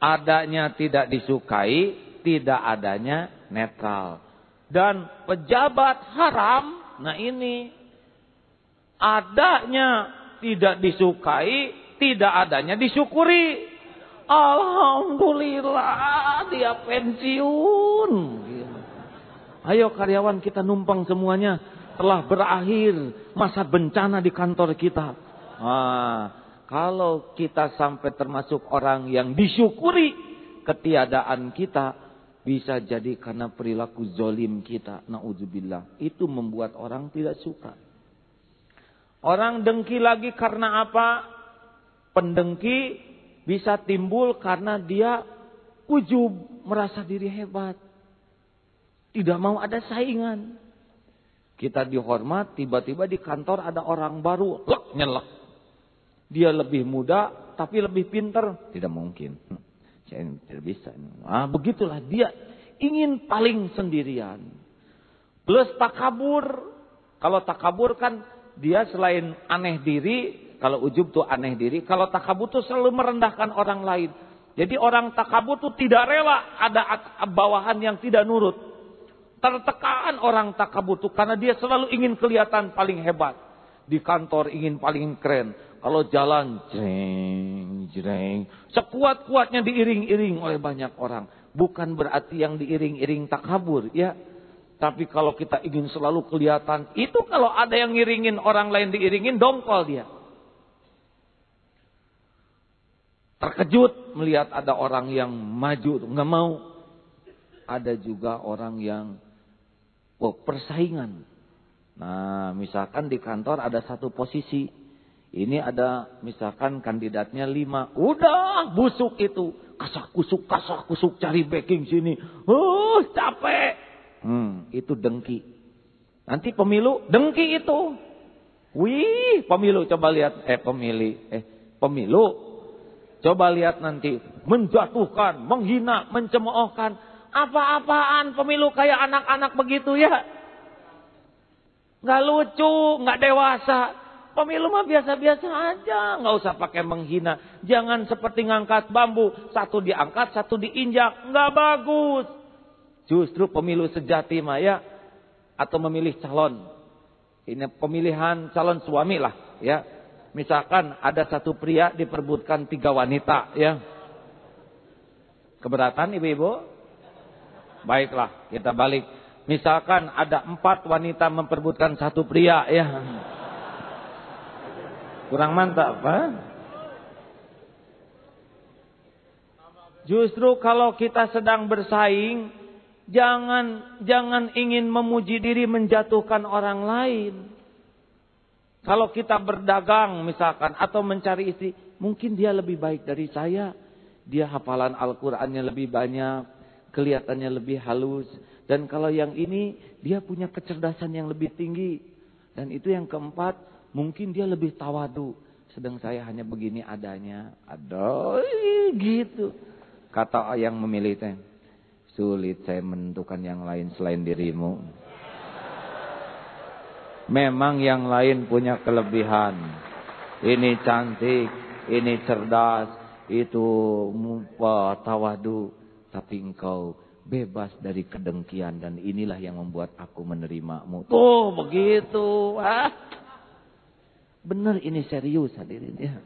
Adanya tidak disukai, tidak adanya netral. Dan pejabat haram, nah ini adanya tidak disukai, tidak adanya disyukuri. Alhamdulillah dia pensiun. Ayo karyawan kita numpang semuanya. Telah berakhir masa bencana di kantor kita. Kalau kita sampai termasuk orang yang disyukuri ketiadaan kita, bisa jadi karena perilaku zolim kita. Na'udzubillah. Itu membuat orang tidak suka. Orang dengki lagi karena apa? Pendengki bisa timbul karena dia ujub, merasa diri hebat. Tidak mau ada saingan. Kita dihormat, tiba-tiba di kantor ada orang baru, nyelek. Dia lebih muda, tapi lebih pintar. Tidak mungkin. Saya tidak bisa. Begitulah dia ingin paling sendirian. Plus takabur. Kalau takabur kan dia selain aneh diri, kalau ujub tuh aneh diri, kalau takabur tuh selalu merendahkan orang lain. Jadi orang takabur tuh tidak rela ada bawahan yang tidak nurut. Tertekan orang takabur tuh karena dia selalu ingin kelihatan paling hebat. Di kantor ingin paling keren. Kalau jalan jreng jreng, sekuat-kuatnya diiring-iring oleh banyak orang. Bukan berarti yang diiring-iring takabur, ya. Tapi kalau kita ingin selalu kelihatan, itu kalau ada yang ngiringin orang lain diiringin, dongkol dia. Terkejut melihat ada orang yang maju, nggak mau. Ada juga orang yang persaingan. Nah, misalkan di kantor ada satu posisi. Ini ada misalkan kandidatnya 5. Udah busuk itu. Kasak kusuk cari backing sini. Capek. Itu dengki. Nanti pemilu dengki itu. Wih, pemilu coba lihat. Pemilu. Coba lihat nanti. Menjatuhkan, menghina, mencemoohkan. Apa-apaan pemilu kayak anak-anak begitu ya. Nggak lucu, nggak dewasa. Pemilu mah biasa-biasa aja. Nggak usah pakai menghina. Jangan seperti ngangkat bambu. Satu diangkat, satu diinjak. Nggak bagus. Justru pemilu sejati mah ya. Atau memilih calon. Ini pemilihan calon suami lah ya. Misalkan ada satu pria diperebutkan 3 wanita ya. Keberatan ibu-ibu? Baiklah, kita balik. Misalkan ada 4 wanita memperebutkan 1 pria ya. Kurang mantap, Pak. Justru kalau kita sedang bersaing, jangan ingin memuji diri menjatuhkan orang lain. Kalau kita berdagang misalkan atau mencari istri, mungkin dia lebih baik dari saya. Dia hafalan Al-Qur'annya lebih banyak. Kelihatannya lebih halus. Dan kalau yang ini, dia punya kecerdasan yang lebih tinggi. Dan itu yang keempat, mungkin dia lebih tawadu. Sedang saya hanya begini adanya. Aduh, gitu. Kata yang memilih teh, sulit saya menentukan yang lain selain dirimu. Memang yang lain punya kelebihan. Ini cantik, ini cerdas, itu tawadu. Tapi engkau bebas dari kedengkian dan inilah yang membuat aku menerimamu. Tuh begitu. Benar ini serius hadirin ya.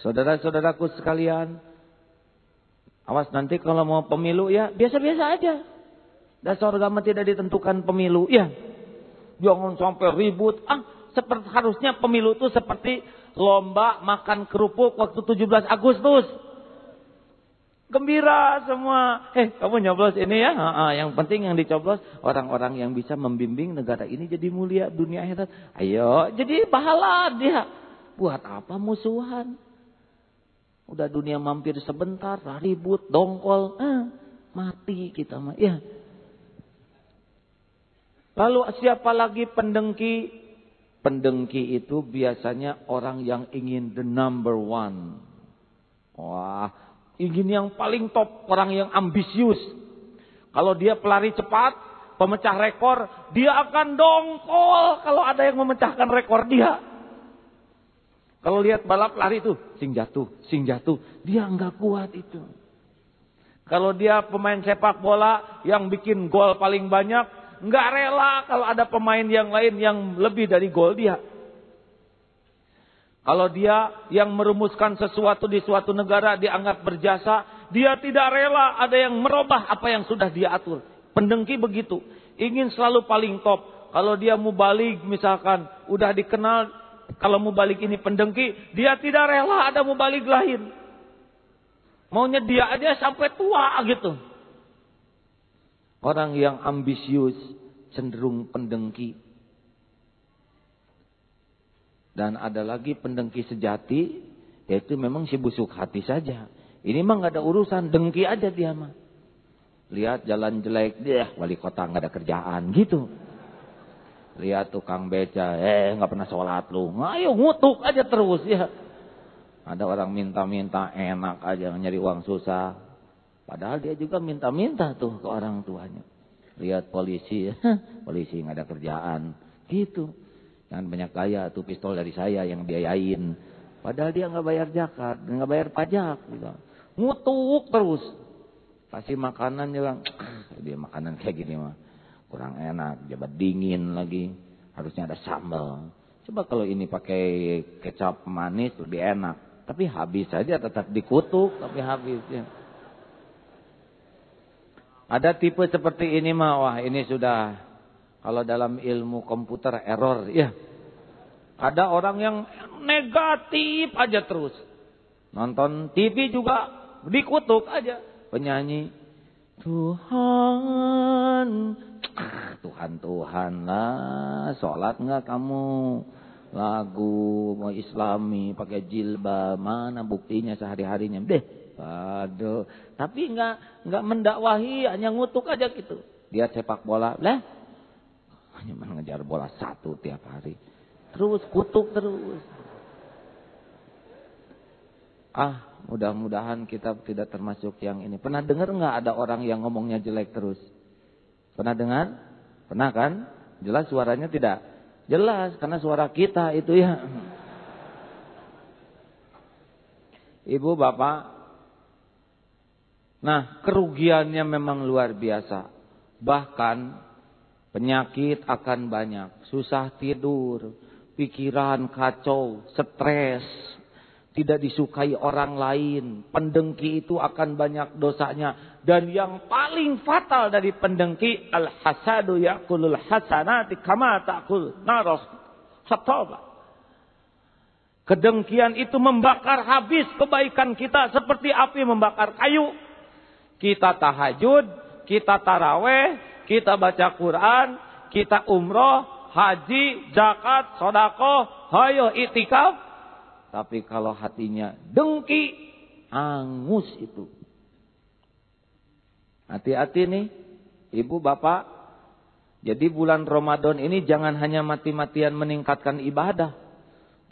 Saudara-saudaraku sekalian, awas nanti kalau mau pemilu ya biasa-biasa aja. Dasar agama tidak ditentukan pemilu ya. Jangan sampai ribut. Seperti harusnya pemilu itu seperti lomba makan kerupuk waktu 17 Agustus. Gembira semua. Kamu nyoblos ini ya. Yang penting yang dicoblos orang-orang yang bisa membimbing negara ini jadi mulia dunia akhirat. Ayo, jadi pahala dia. Buat apa musuhan? Udah dunia mampir sebentar, ribut, dongkol, mati kita mah. Ya. Lalu siapa lagi pendengki? Pendengki itu biasanya orang yang ingin the number 1. Wah, ingin yang paling top, orang yang ambisius. Kalau dia pelari cepat, pemecah rekor, dia akan dongkol kalau ada yang memecahkan rekor dia. Kalau lihat balap lari tuh, sing jatuh. Dia enggak kuat itu. Kalau dia pemain sepak bola yang bikin gol paling banyak, enggak rela kalau ada pemain yang lain yang lebih dari gol dia. Kalau dia yang merumuskan sesuatu di suatu negara dianggap berjasa, dia tidak rela ada yang merubah apa yang sudah dia atur. Pendengki begitu, ingin selalu paling top. Kalau dia mubalik misalkan, udah dikenal, kalau mubalik ini pendengki, dia tidak rela ada mubalik lain. Maunya dia aja sampai tua gitu. Orang yang ambisius cenderung pendengki. Dan ada lagi pendengki sejati, yaitu memang si busuk hati saja. Ini mah nggak ada urusan, dengki aja dia mah. Lihat jalan jelek, dia wali kota nggak ada kerjaan gitu. Lihat tukang beca, nggak pernah sholat lu, ayo ngutuk aja terus ya. Ada orang minta-minta enak aja nyari uang susah. Padahal dia juga minta-minta tuh ke orang tuanya. Lihat polisi, polisi nggak ada kerjaan, gitu. Jangan banyak gaya tuh pistol dari saya yang biayain. Padahal dia nggak bayar zakat, nggak bayar pajak, gitu. Ngutuk terus. Kasih makanan juga, dia makanan kayak gini mah kurang enak, jabat dingin lagi. Harusnya ada sambal. Coba kalau ini pakai kecap manis lebih enak. Tapi habis saja tetap dikutuk, tapi habis ya. Ada tipe seperti ini mah, wah ini sudah kalau dalam ilmu komputer error ya. Ada orang yang negatif aja terus. Nonton TV juga dikutuk aja. Penyanyi Tuhan lah, sholat enggak kamu? Lagu mau Islami pakai jilbab, mana buktinya sehari-harinya? Aduh, tapi enggak mendakwahi, hanya ngutuk aja gitu. Dia sepak bola, hanya mengejar bola satu tiap hari. Terus kutuk terus. Mudah-mudahan kita tidak termasuk yang ini. Pernah dengar enggak ada orang yang ngomongnya jelek terus? Pernah dengar? Pernah kan? Jelas suaranya tidak? Jelas, karena suara kita itu ya. Ibu, bapak. Nah, kerugiannya memang luar biasa. Bahkan penyakit akan banyak. Susah tidur, pikiran kacau, stres, tidak disukai orang lain. Pendengki itu akan banyak dosanya. Dan yang paling fatal dari pendengki, al-hasadu ya'kulul hasanati kama ta'kul naros sataba. Kedengkian itu membakar habis kebaikan kita seperti api membakar kayu. Kita tahajud, kita taraweh, kita baca Quran, kita umroh, haji, zakat, sedekah, hayo itikaf. Tapi kalau hatinya dengki, angus itu. Hati-hati nih, ibu bapak. Jadi bulan Ramadan ini jangan hanya mati-matian meningkatkan ibadah.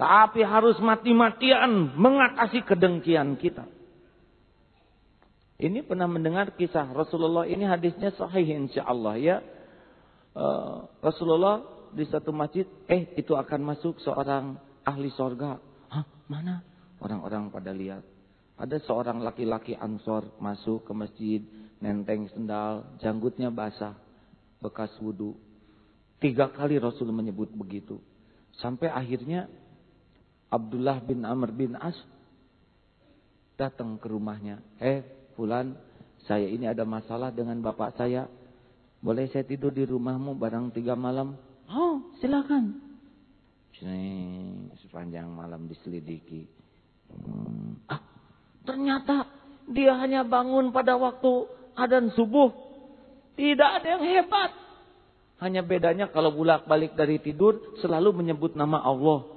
Tapi harus mati-matian mengatasi kedengkian kita. Ini pernah mendengar kisah Rasulullah, ini hadisnya sahih insyaallah ya. Rasulullah di satu masjid, itu akan masuk seorang ahli sorga. Mana? Orang-orang pada lihat. Ada seorang laki-laki Ansor masuk ke masjid, nenteng sendal, janggutnya basah, bekas wudu. 3 kali Rasul menyebut begitu. Sampai akhirnya Abdullah bin Amr bin As datang ke rumahnya. Fulan, saya ini ada masalah dengan bapak saya. Boleh saya tidur di rumahmu barang 3 malam? Oh, silakan. Sepanjang malam diselidiki. Ternyata dia hanya bangun pada waktu adzan subuh. Tidak ada yang hebat. Hanya bedanya kalau bolak-balik dari tidur selalu menyebut nama Allah.